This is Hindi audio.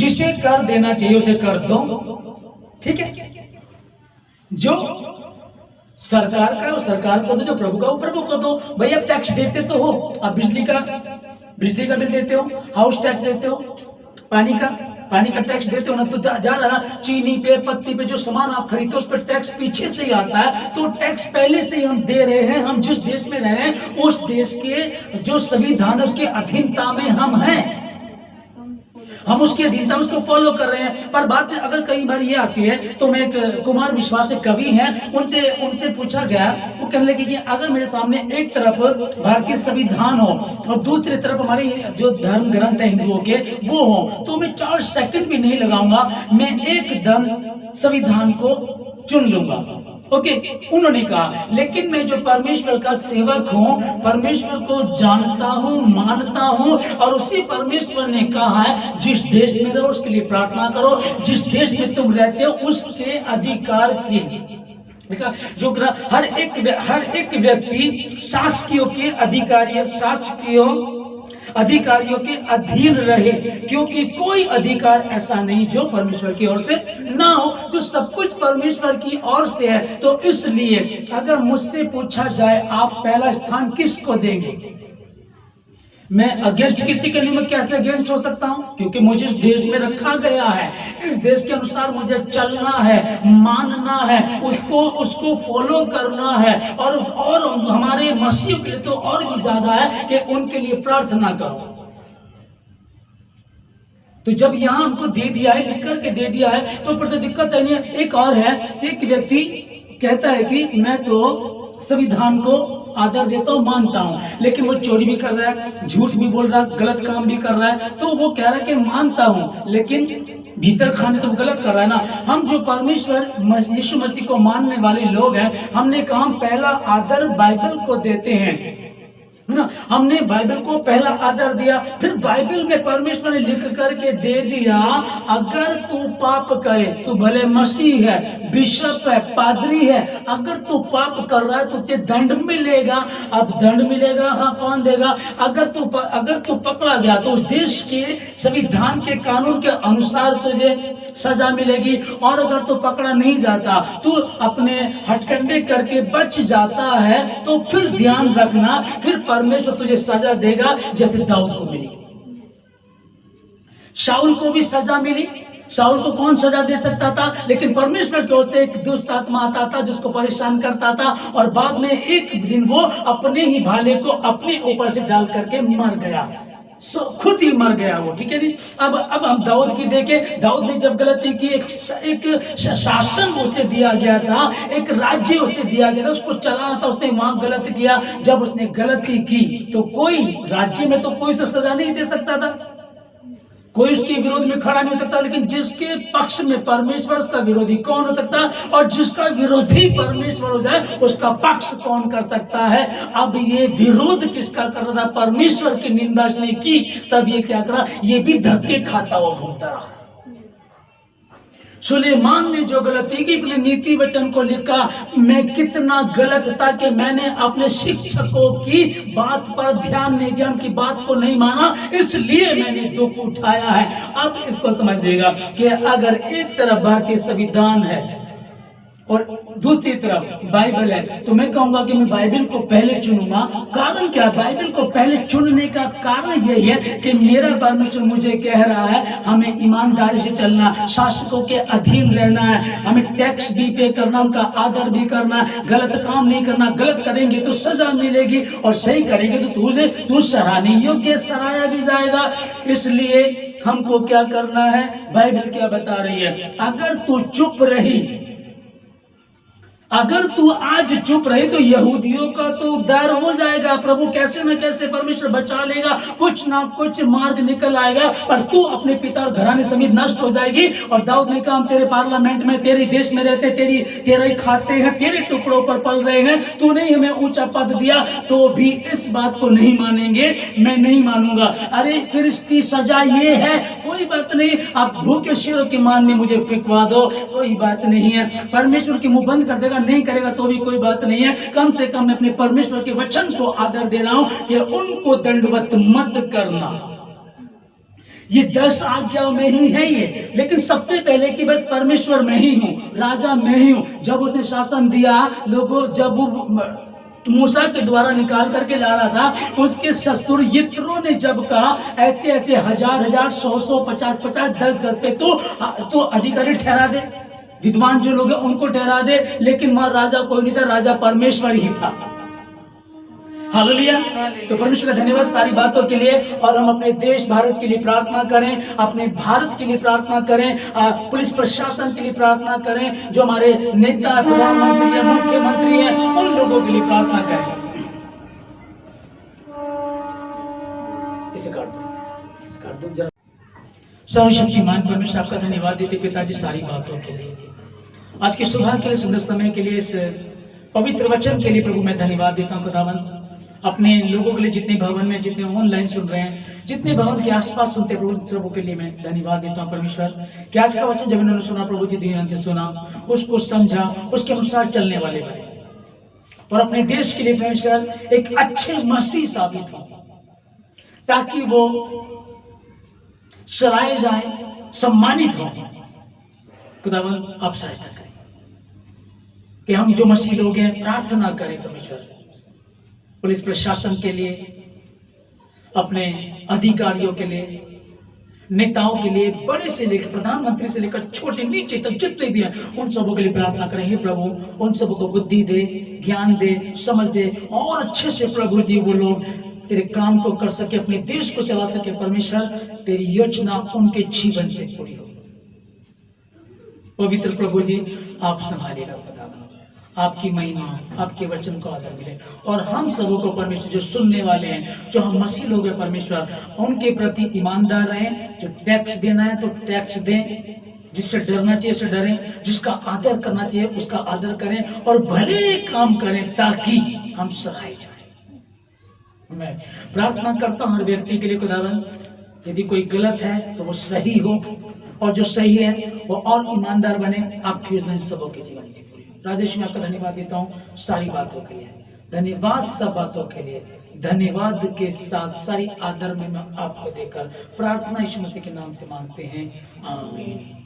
जिसे कर देना चाहिए उसे कर दो, ठीक है। जो सरकार का वो सरकार को दो, जो प्रभु का वो प्रभु को दो। भाई अब टैक्स देते तो हो, अब बिजली का बिल देते हो, हाउस टैक्स देते हो, पानी का टैक्स देते हो ना, तो जा रहा ना चीनी पे, पत्ती पे जो सामान आप खरीदते हो उस पर टैक्स पीछे से ही आता है। तो टैक्स पहले से ही हम दे रहे हैं। हम जिस देश में रहे हैं उस देश के जो संविधान है उसके अधीनता में हम हैं, हम उसके अधीनता में उसको फॉलो कर रहे हैं। पर बात अगर कई बार ये आती है, तो मैं एक कुमार विश्वास एक कवि हैं, उनसे पूछा गया, वो कहने लगे कि अगर मेरे सामने एक तरफ भारतीय संविधान हो और दूसरी तरफ हमारे जो धर्म ग्रंथ है हिंदुओं के वो हो, तो मैं 4 सेकंड भी नहीं लगाऊंगा, मैं एकदम संविधान को चुन लूंगा। ओके, उन्होंने कहा लेकिन मैं जो परमेश्वर का सेवक हूं, परमेश्वर को जानता हूं, मानता हूं, और उसी परमेश्वर ने कहा है जिस देश में रहो उसके लिए प्रार्थना करो, जिस देश में तुम रहते हो उसके अधिकार की जो हर एक व्यक्ति शासकीयों के अधिकारियों के अधीन रहे, क्योंकि कोई अधिकार ऐसा नहीं जो परमेश्वर की ओर से ना हो, जो सब कुछ परमेश्वर की ओर से है। तो इसलिए अगर मुझसे पूछा जाए आप पहला स्थान किसको देंगे, मैं अगेंस्ट किसी के लिए मैं कैसे अगेंस्ट हो सकता हूं, क्योंकि मुझे इस देश में रखा गया है, इस देश के अनुसार मुझे चलना है, मानना है, उसको फॉलो करना है, और हमारे मसीह के लिए तो और भी ज्यादा है कि उनके लिए प्रार्थना करो। तो जब यहां हमको दे दिया है, लिख करके दे दिया है, तो फिर तो दिक्कत है नहीं। एक और है, एक व्यक्ति कहता है कि मैं तो संविधान को आदर देता हूं, मानता हूं, लेकिन वो चोरी भी कर रहा है, झूठ भी बोल रहा है, गलत काम भी कर रहा है, तो वो कह रहा है कि मानता हूं, लेकिन भीतर खाने तो गलत कर रहा है ना। हम जो परमेश्वर यीशु मसीह को मानने वाले लोग हैं, हमने कहा हम पहला आदर बाइबल को देते हैं ना, हमने बाइबल को पहला आदर दिया। फिर बाइबल में परमेश्वर ने लिख करके दे दिया, अगर तू पाप करे, तू भले मसीह है, बिशप है, पादरी है, अगर तू पाप कर रहा है तो तुझे दंड मिलेगा। अब दंड मिलेगा, हाँ, कौन देगा? अगर तू पकड़ा गया तो उस देश के संविधान के कानून के अनुसार तुझे सजा मिलेगी, और अगर तू पकड़ा नहीं जाता, तू अपने हथकंडे करके बच जाता है, तो फिर ध्यान रखना, फिर परमेश्वर तुझे सजा देगा जैसे दाऊद को मिली। शाऊल को भी सजा मिली। शाऊल को कौन सजा दे सकता था? लेकिन परमेश्वर की ओर से एक दुष्ट आत्मा आता था जिसको परेशान करता था, और बाद में एक दिन वो अपने ही भाले को अपने ऊपर से डाल करके मर गया, खुद ही मर गया वो, ठीक है जी। अब हम दाऊद की देखें, दाऊद ने जब गलती की, एक शासन उसे दिया गया था, एक राज्य उसे दिया गया था, उसको चलाना था, उसने वहां गलत किया। जब उसने गलती की तो कोई राज्य में तो कोई उसे सजा नहीं दे सकता था, कोई उसके विरोध में खड़ा नहीं हो सकता, लेकिन जिसके पक्ष में परमेश्वर, उसका विरोधी कौन हो सकता है? और जिसका विरोधी परमेश्वर हो जाए उसका पक्ष कौन कर सकता है? अब ये विरोध किसका कर रहा था? परमेश्वर की निंदा इसने की, तब ये क्या करा? ये भी धक्के खाता हुआ घूमता रहा। सुलेमान ने जो गलती की, अपने नीति वचन को लिखा, मैं कितना गलत था कि मैंने अपने शिक्षकों की बात पर ध्यान नहीं दिया, उनकी बात को नहीं माना, इसलिए मैंने दुख उठाया है। अब इसको समझिएगा कि अगर एक तरफ भारतीय संविधान है और दूसरी तरफ बाइबल है, तो मैं कहूंगा कि मैं बाइबल को पहले चुनूंगा। कारण क्या? बाइबल को पहले चुनने का कारण यही है कि मेरा परमेश्वर मुझे कह रहा है हमें ईमानदारी से चलना, शासकों के अधीन रहना है, हमें टैक्स भी पे करना, उनका आदर भी करना, गलत काम नहीं करना। गलत करेंगे तो सजा मिलेगी, और सही करेंगे तो तू सराहने योग्य सराया भी जाएगा। इसलिए हमको क्या करना है? बाइबल क्या बता रही है? अगर तू चुप रही, अगर तू आज चुप रही, तो यहूदियों का तो उद्धार हो जाएगा। प्रभु कैसे न कैसे परमेश्वर बचा लेगा, कुछ ना कुछ मार्ग निकल आएगा, पर तू अपने पिता और घराने समेत नष्ट हो जाएगी। और दाऊद ने कहा, हम तेरे पार्लियामेंट में, तेरे देश में रहते, तेरा ही खाते हैं, तेरे टुकड़ों पर पल रहे हैं, तूने ही हमें ऊंचा पद दिया, तो भी इस बात को नहीं मानेंगे, मैं नहीं मानूंगा। अरे फिर इसकी सजा ये है, कोई बात नहीं, आप भूखे शेरों के मान में मुझे फिकवा दो, कोई बात नहीं है। परमेश्वर की मुंह बंद कर देगा, नहीं करेगा तो भी कोई बात नहीं है। कम से कम मैं अपने परमेश्वर के वचन को आदर दे रहा हूं कि उनको दंडवत मत करना, ये 10 आज्ञाओं में ही है ये, लेकिन सबसे पहले कि बस परमेश्वर मैं ही हूं, राजा मैं ही हूं। जब उसने शासन दिया लोगों, जब वो मूसा के द्वारा निकाल करके ला रहा था, उसके ससुर यित्रो ने जब कहा ऐसे ऐसे हजार हजार 100 50 50 10 पे तो अधिकारी ठहरा दे, विद्वान जो लोग हैं उनको ठहरा दे, लेकिन वहां राजा कोई नहीं था, राजा परमेश्वर ही था। हालेलुया। तो परमेश्वर का धन्यवाद सारी बातों के लिए। और हम अपने देश भारत के लिए प्रार्थना करें, अपने भारत के लिए प्रार्थना करें, पुलिस प्रशासन के लिए प्रार्थना करें, जो हमारे नेता प्रधानमंत्री है, मुख्यमंत्री है, उन लोगों के लिए प्रार्थना करें। इसे काट दो जरा। सर्वशक्तिमान परमेश्वर आपका धन्यवाद देते पिताजी सारी बातों के लिए, आज की सुबह के लिए, सुंदर समय के लिए, इस पवित्र वचन के लिए प्रभु मैं धन्यवाद देता हूँ खुदावन। अपने लोगों के लिए, जितने भवन में, जितने ऑनलाइन सुन रहे हैं, जितने भवन के आसपास सुनते प्रभु, सबों के लिए मैं धन्यवाद देता हूँ परमेश्वर कि आज का वचन जब इन्होंने सुना प्रभु जी, ध्यान से सुना, उसको समझा, उसके अनुसार चलने वाले बने और अपने देश के लिए परमेश्वर एक अच्छे मसीह साबित हो, ताकि वो सराहे जाए, सम्मानित हो। खुदावन आप सहायता करें कि हम जो मसीह लोग हैं प्रार्थना करें परमेश्वर, पुलिस प्रशासन के लिए, अपने अधिकारियों के लिए, नेताओं के लिए, बड़े से लेकर प्रधानमंत्री से लेकर छोटे नीचे तक जितने भी हैं, उन सबों के लिए प्रार्थना करें। हे प्रभु, उन सबों को बुद्धि दे, ज्ञान दे, समझ दे, और अच्छे से प्रभु जी वो लोग तेरे काम को कर सके, अपने देश को चला सके। परमेश्वर तेरी योजना उनके जीवन से पूरी हो। पवित्र प्रभु जी आप संभालिएगा खुदावन, आपकी महिमा, आपके वचन को आदर मिले। और हम सबों को परमेश्वर, जो सुनने वाले हैं, जो हम मसीह लोग हैं परमेश्वर, उनके प्रति ईमानदार रहें। जो टैक्स देना है तो टैक्स दें, जिससे डरना चाहिए उससे डरें, जिसका आदर करना चाहिए उसका आदर करें, और भले काम करें ताकि हम सराहे जाए। मैं प्रार्थना करता हूं हर व्यक्ति के लिए खुदावन, यदि कोई गलत है तो वो सही हो, और जो सही है वो और ईमानदार बने। आपकी योजना सबों के जीवन से पूरी हो। राजेश, मैं आपका धन्यवाद देता हूँ सारी बातों के लिए, धन्यवाद सब बातों के लिए, धन्यवाद के साथ सारी आदर में मैं आपको देकर प्रार्थना यीशु मसीह के नाम से मांगते हैं, आमीन।